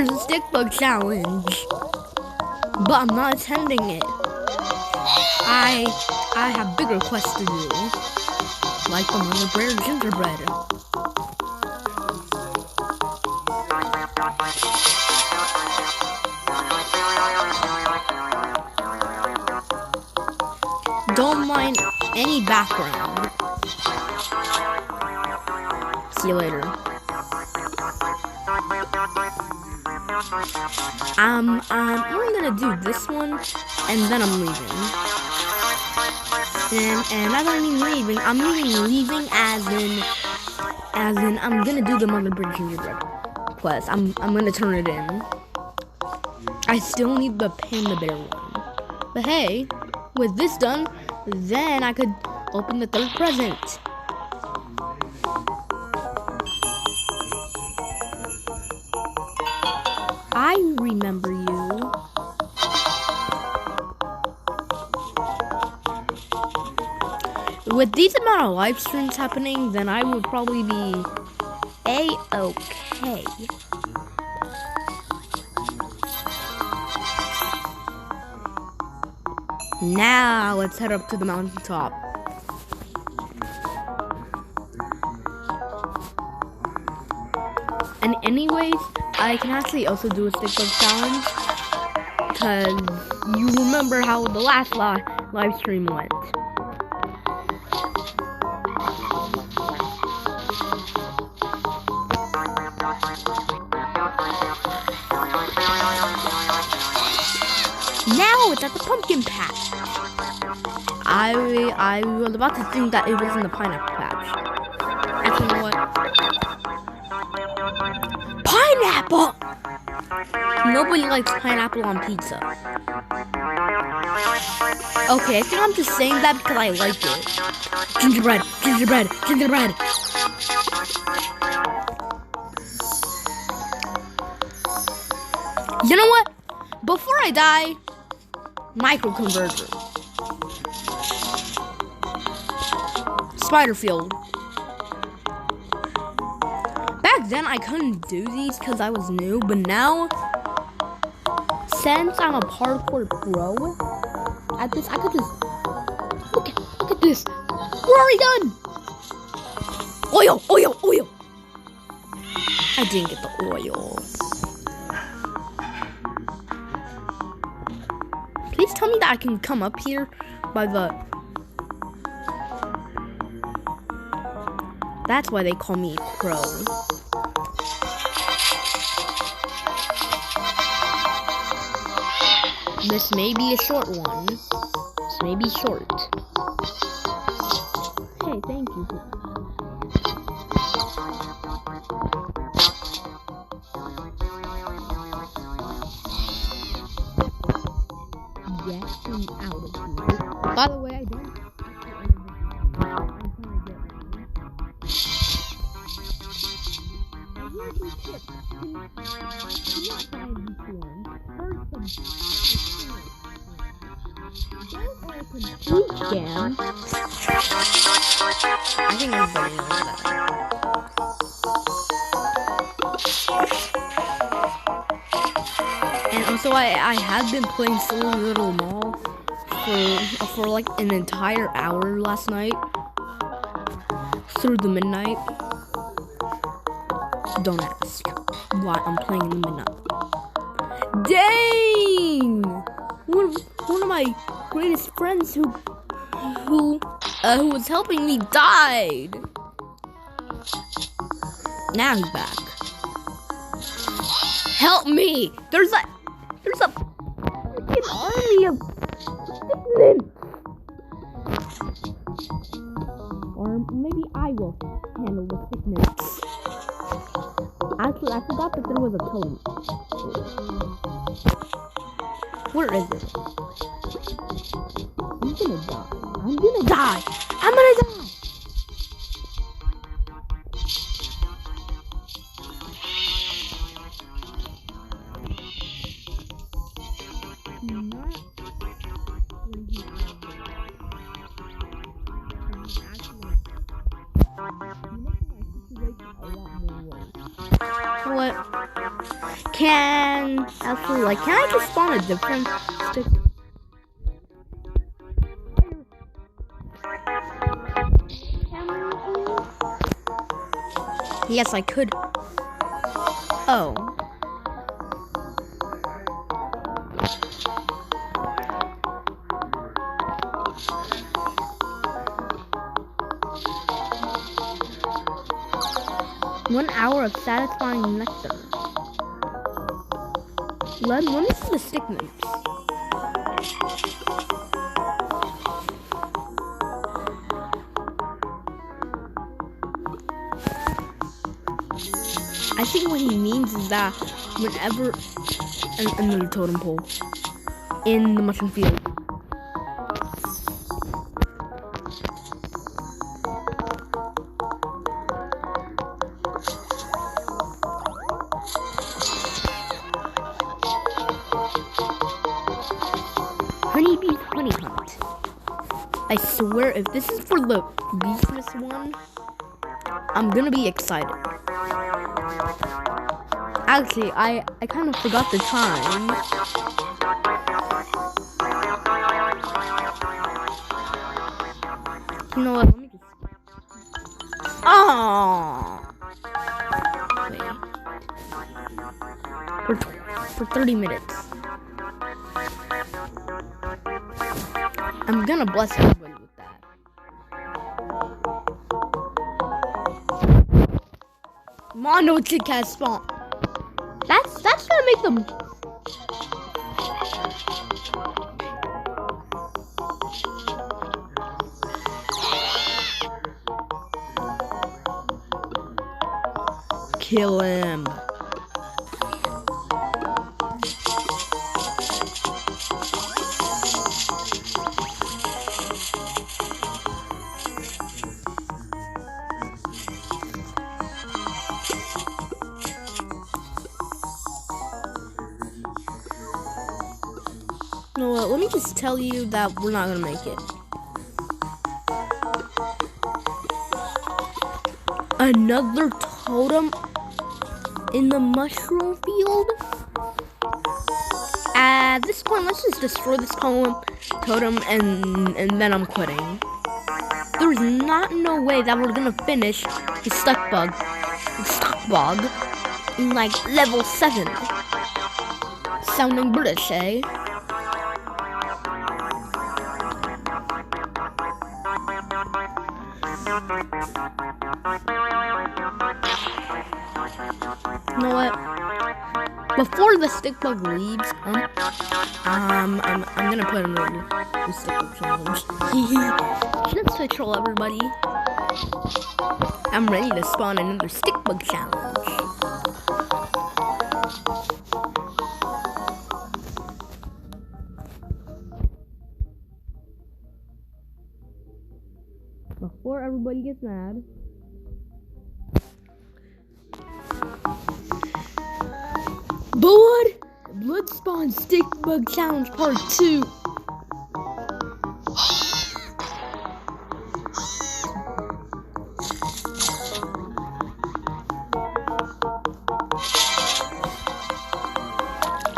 There's a stick bug challenge, but I'm not attending it. I have bigger quests to do, like the Mother Bread or Gingerbread. Don't mind any background. See you later. I'm gonna do this one, and then I'm leaving. And I don't mean leaving. I'm meaning leaving as in I'm gonna do the Mother Bread Gingerbread quest. I'm gonna turn it in. I still need the Panda Bear one. But hey, with this done, then I could open the third present. I remember you. With these amount of live streams happening, then I would probably be A-okay. Now let's head up to the mountaintop. And anyways, I can actually also do a stick bug challenge, because you remember how the last live stream went. Now it's at the pumpkin patch. I was about to think that it was in the pineapple patch. Actually, you know what? Pineapple! Nobody likes pineapple on pizza. Okay, I think I'm just saying that because I like it. Gingerbread, gingerbread, gingerbread. You know what? Before I die, microconverter. Spiderfield. Back then I couldn't do these because I was new, but now, since I'm a parkour pro at this, I could just look at this. We're already done. Oil, oil, oil. I didn't get the oil. Please tell me that I can come up here by the... That's why they call me pro. This may be a short one. This may be short. Hey, thank you. Get him out of here. By the way, I don't. Scam. I think everybody knows that. And also, I have been playing Silly Little Mall for like an entire hour last night through the midnight. Don't ask why I'm playing in the midnight. Dang! One of my greatest friends who was helping me died. Now he's back. Help me! There's a freaking army of sickness. Or maybe I will handle the sickness. Actually, I forgot that there was a totem. Where is it? I'm gonna die. I'm gonna die. I'm gonna die. What? can actually, like, can I just spawn a different stick? Yes, I could. Oh. One hour of satisfying nectar. Let me see the stick notes. I think what he means is that whenever another totem pole in the mushroom field. Honeybee's honey hunt. I swear, if this is for the beefness one, I'm gonna be excited. Actually, I kind of forgot the time. You know what? Let me just. Oh. Wait. For 30 minutes. I'm gonna bless everybody with that. Mono Tic Tac spawn. That's gonna make them. Kill him. You know what, let me just tell you that we're not gonna make it. Another totem in the mushroom field? At this point, let's just destroy this totem and then I'm quitting. There's no way that we're gonna finish the stuck bug in like level 7. Sounding British, eh? You know what? Before the stick bug leaves, I'm gonna put in the stick bug challenge. Let's patrol everybody. I'm ready to spawn another stick bug challenge. Before everybody gets mad. Blood Spawn Stick Bug Challenge Part 2.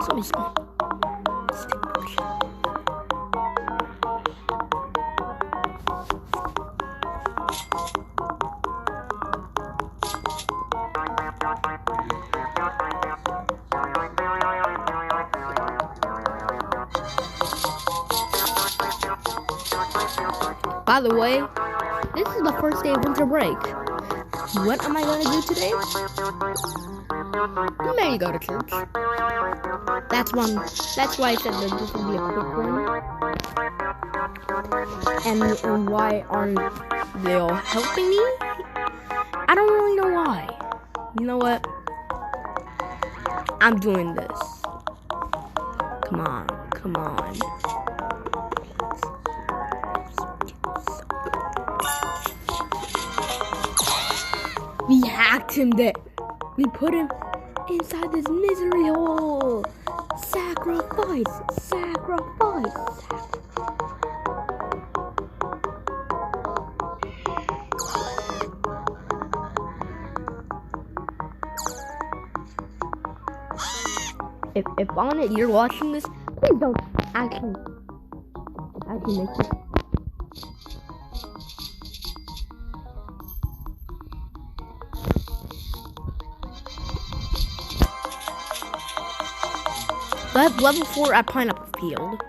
Somebody spawn. Stick Bug Challenge. By the way, this is the first day of winter break. What am I gonna do today? Maybe go to church. That's why I said that this would be a quick one. And why aren't they all helping me? I don't really know why. You know what? I'm doing this. Come on. We hacked him there. We put him inside this misery hole. Sacrifice. if on it you're watching this, please don't actually make it. Level 4 at Pineapple Field.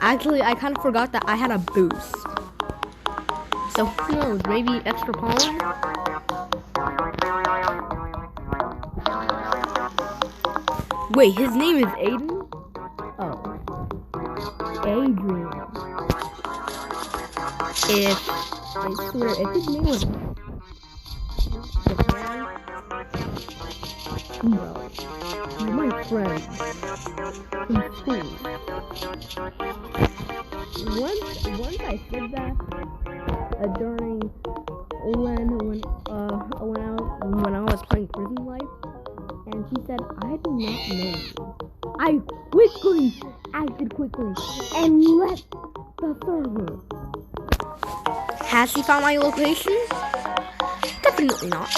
Actually, I kind of forgot that I had a boost. So who knows, maybe extra pollen? Wait, his name is Aiden? Oh. Adrian. I swear, if his name was... No. You're my friend. In school. Once I said that, during when I was playing Prison Life, and she said, I do not know you. I quickly acted and left the server. Has she found my location? Definitely not.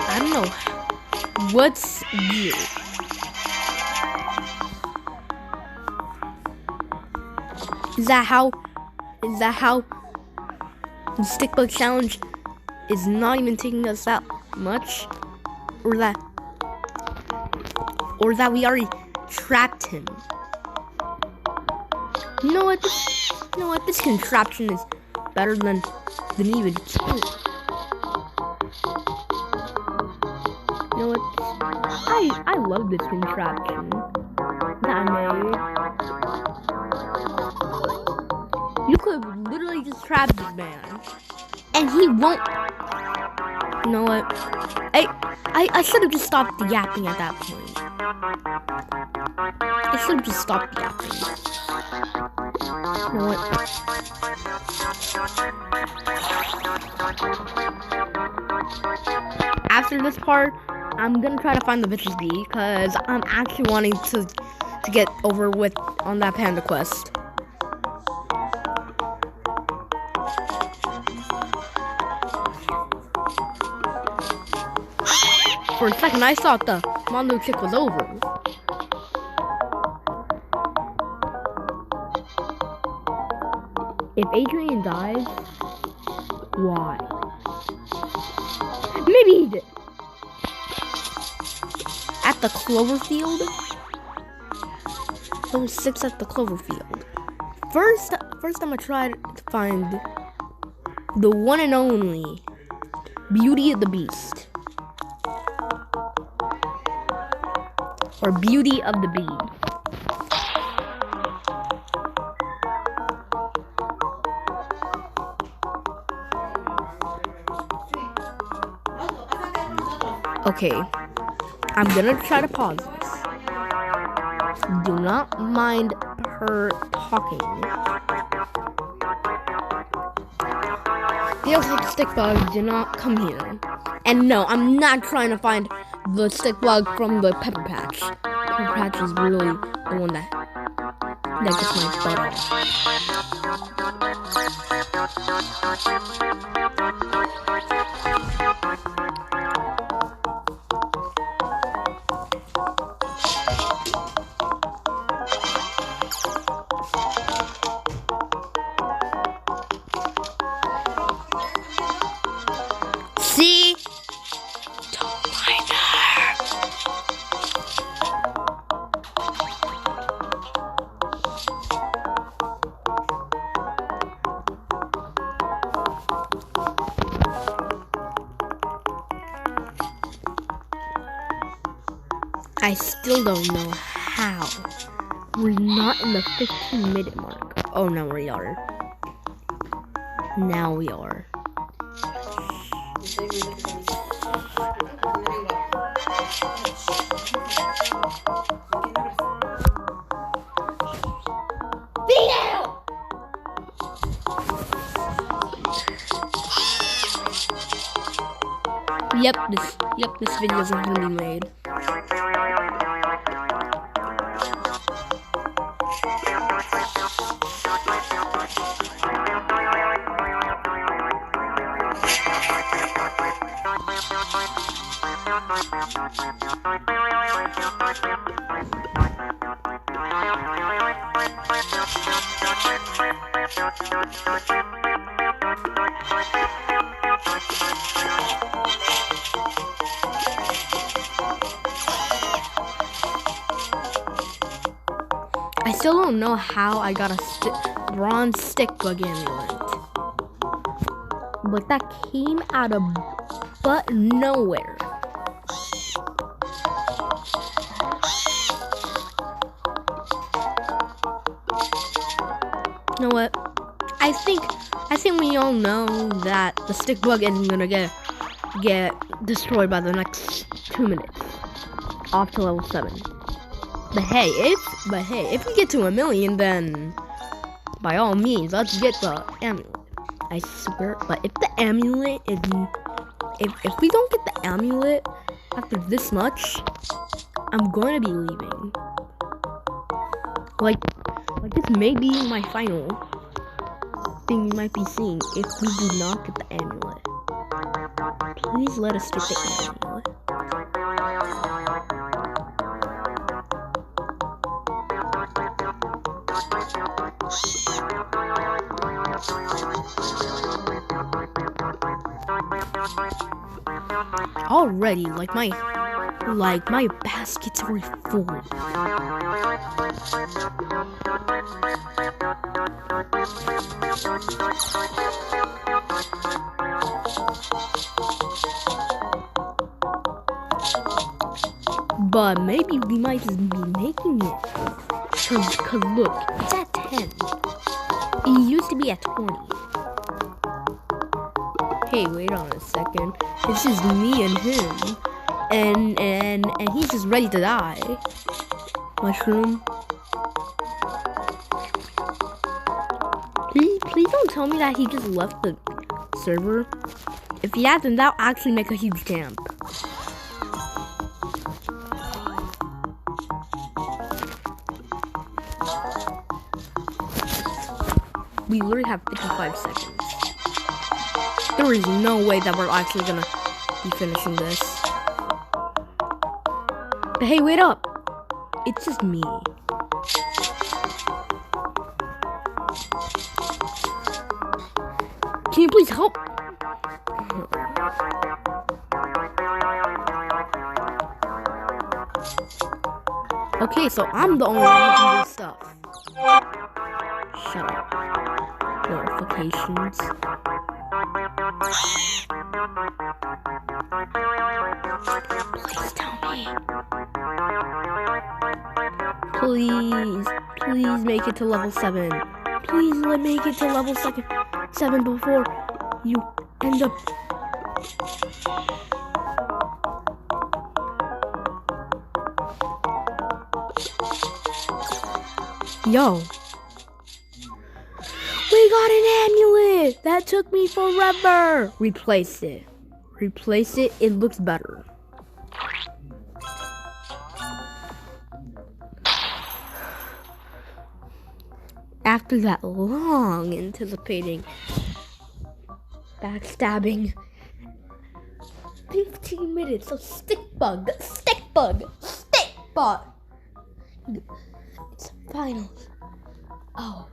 I don't know. What's weird? Is that how the stick bug challenge is not even taking us that much? Or that we already trapped him? You know what? This contraption is better than even killing. You know what? I love this contraption that I made. You could literally just trap this man, and he won't. You know what? I should have just stopped the yapping at that point. I should have just stopped the yapping. You know what? After this part, I'm gonna try to find the Vicious Bee because I'm actually wanting to get over with on that panda quest. For a second, I thought the Mondo chick was over. If Adrian dies, why? Maybe he did. At the Cloverfield? Level 6 at the Cloverfield. First I'm gonna try to find the one and only Beauty of the Beast. Or Beauty of the Bee. Okay, I'm gonna try to pause this. Do not mind her talking. The other stick bug, do not come here. And no, I'm not trying to find the stick bug from the Pepper Patch. Pepper Patch is really the one that gets my butt See? Don't mind her. I still don't know how. We're not in the 15-minute mark. Oh, no, we are. Now we are. Yep, this video is going to be made. I still don't know how I got a bronze stick bug amulet. But that came out of nowhere. You know what? I think we all know that the stick bug isn't gonna get destroyed by the next 2 minutes. Off to level 7. But hey, if we get to 1,000,000, then by all means, let's get the amulet. I swear, but if the amulet is, if we don't get the amulet after this much, I'm going to be leaving. Like this may be my final thing you might be seeing if we do not get the amulet. Please let us get the amulet. Already, like my basket's already full. But maybe we might just be making it. Cause look, it's at 10. It used to be at 20. Hey, wait on a second. It's just me and him. And he's just ready to die. Mushroom. Please don't tell me that he just left the server. If he hasn't, that'll actually make a huge camp. We literally have 55 seconds. There is no way that we're actually gonna be finishing this. But hey, wait up! It's just me. Can you please help? Okay, so I'm the only one who can do this stuff. Shut up. Notifications. Please tell me. Please make it to level 7. Please make it to level 7 before you end up. Yo. We got an amulet! That took me forever! Replace it. It looks better. After that long anticipating backstabbing 15 minutes of stick bug. It's finally over.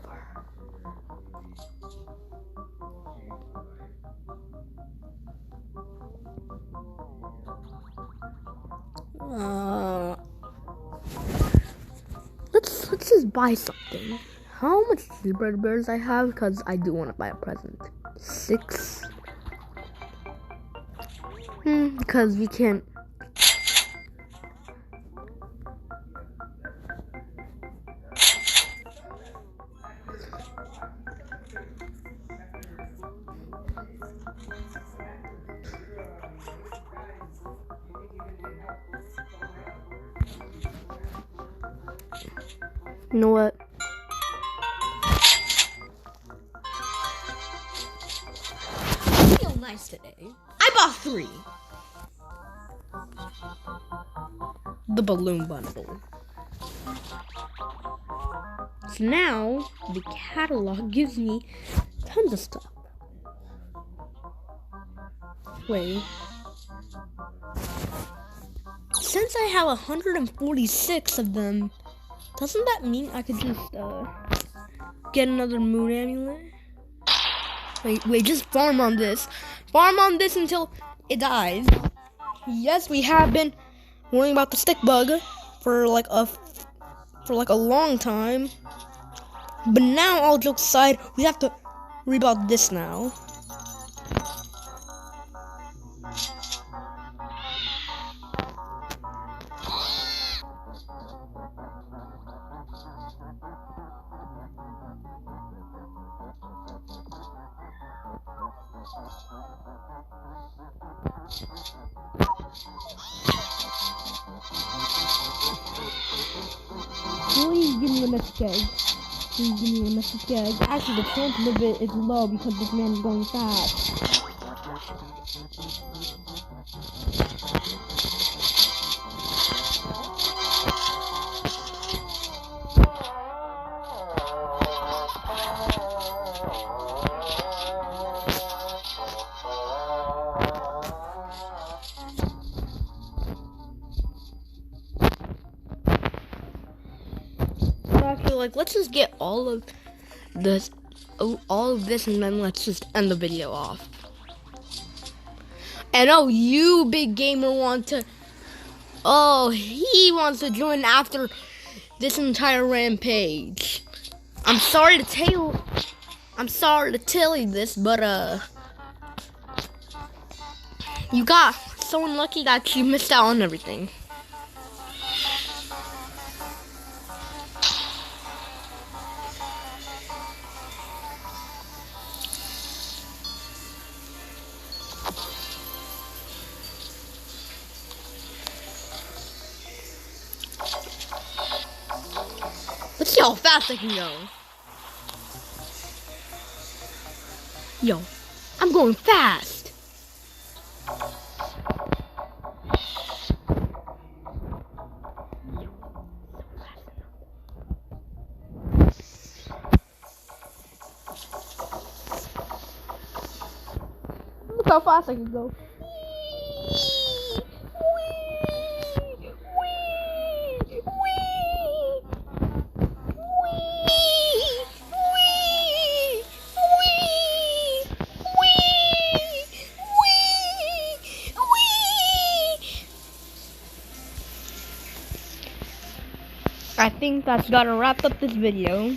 Let's just buy something. How much zebra bears I have? Because I do want to buy a present. 6. Because we can't. You know what? I feel nice today. I bought 3. The balloon bundle. So now the catalog gives me tons of stuff. Wait. since I have 146 of them, doesn't that mean I could just get another moon amulet? Wait, just farm on this. Farm on this until it dies. Yes, we have been worrying about the stick bug for like a long time. But now, all jokes aside, we have to worry about this now. Please give me a message egg. Please give me a message egg. Actually, the chance of it is low because this man is going fast. Like, let's just get all of this, and then let's just end the video off. And oh, you big gamer he wants to join after this entire rampage. I'm sorry to tell you this, but you got so unlucky that you missed out on everything. Let's see how fast I can go. Yo, I'm going fast. Look how fast I can go. I think that's gotta wrap up this video.